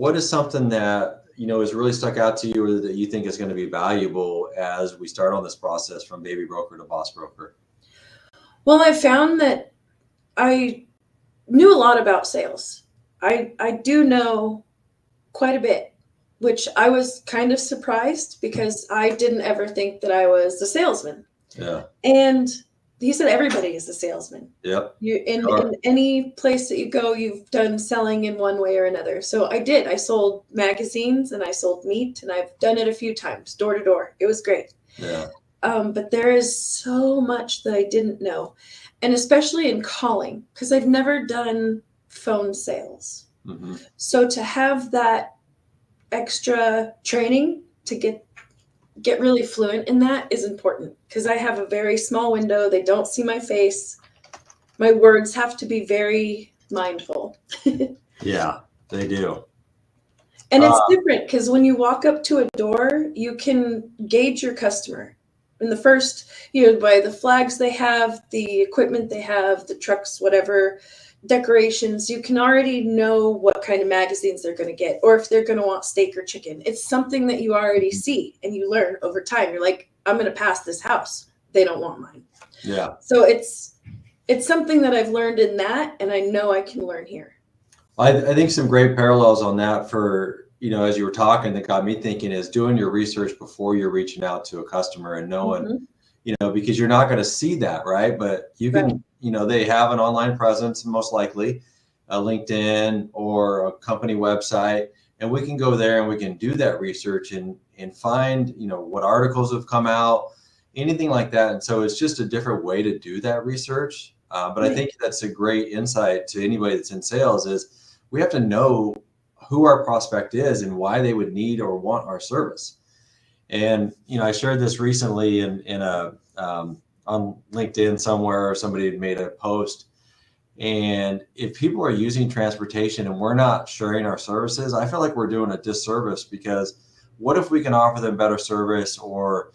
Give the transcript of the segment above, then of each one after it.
what is something that, has really stuck out to you or that you think is going to be valuable as we start on this process from baby broker to boss broker? Well, I found that I knew a lot about sales. I do know quite a bit, which I was kind of surprised because I didn't ever think that I was a salesman. Yeah. And he said everybody is a salesman. Yep. You in any place that you go, you've done selling in one way or another. So I did. I sold magazines and I sold meat, and I've done it a few times, door to door. It was great. Yeah. But there is so much that I didn't know, and especially in calling, because I've never done phone sales. Mm-hmm. So to have that extra training to get really fluent in that is important, because I have a very small window. They don't see my face. My words have to be very mindful. Yeah, they do. And it's different because when you walk up to a door, you can gauge your customer. In the first, by the flags they have, the equipment they have, the trucks, whatever, decorations, you can already know what kind of magazines they're going to get, or if they're going to want steak or chicken. It's something that you already see and you learn over time. You're like, I'm going to pass this house. They don't want mine. Yeah. So it's something that I've learned in that, and I know I can learn here. I think some great parallels on that for, as you were talking, that got me thinking is doing your research before you're reaching out to a customer and knowing, because you're not going to see that, right? But you can, they have an online presence, most likely a LinkedIn or a company website, and we can go there and we can do that research and find, what articles have come out, anything like that. And so it's just a different way to do that research. But I think that's a great insight to anybody that's in sales is we have to know who our prospect is and why they would need or want our service. And, I shared this recently in a, on LinkedIn somewhere, or somebody had made a post. And if people are using transportation and we're not sharing our services, I feel like we're doing a disservice, because what if we can offer them better service or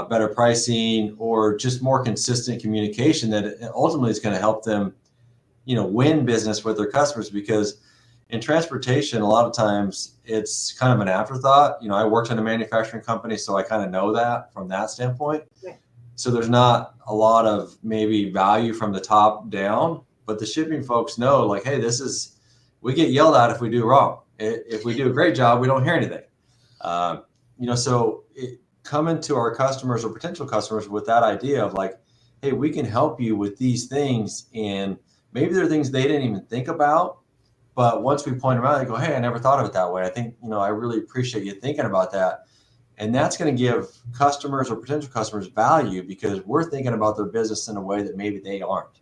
better pricing or just more consistent communication that ultimately is going to help them, win business with their customers? Because in transportation, a lot of times it's kind of an afterthought. I worked in a manufacturing company, so I kind of know that from that standpoint. Right. So there's not a lot of maybe value from the top down, but the shipping folks know, like, hey, we get yelled at if we do wrong. If we do a great job, we don't hear anything. So coming to our customers or potential customers with that idea of like, hey, we can help you with these things. And maybe there are things they didn't even think about. But once we point them out, they go, hey, I never thought of it that way. I think, I really appreciate you thinking about that. And that's going to give customers or potential customers value, because we're thinking about their business in a way that maybe they aren't.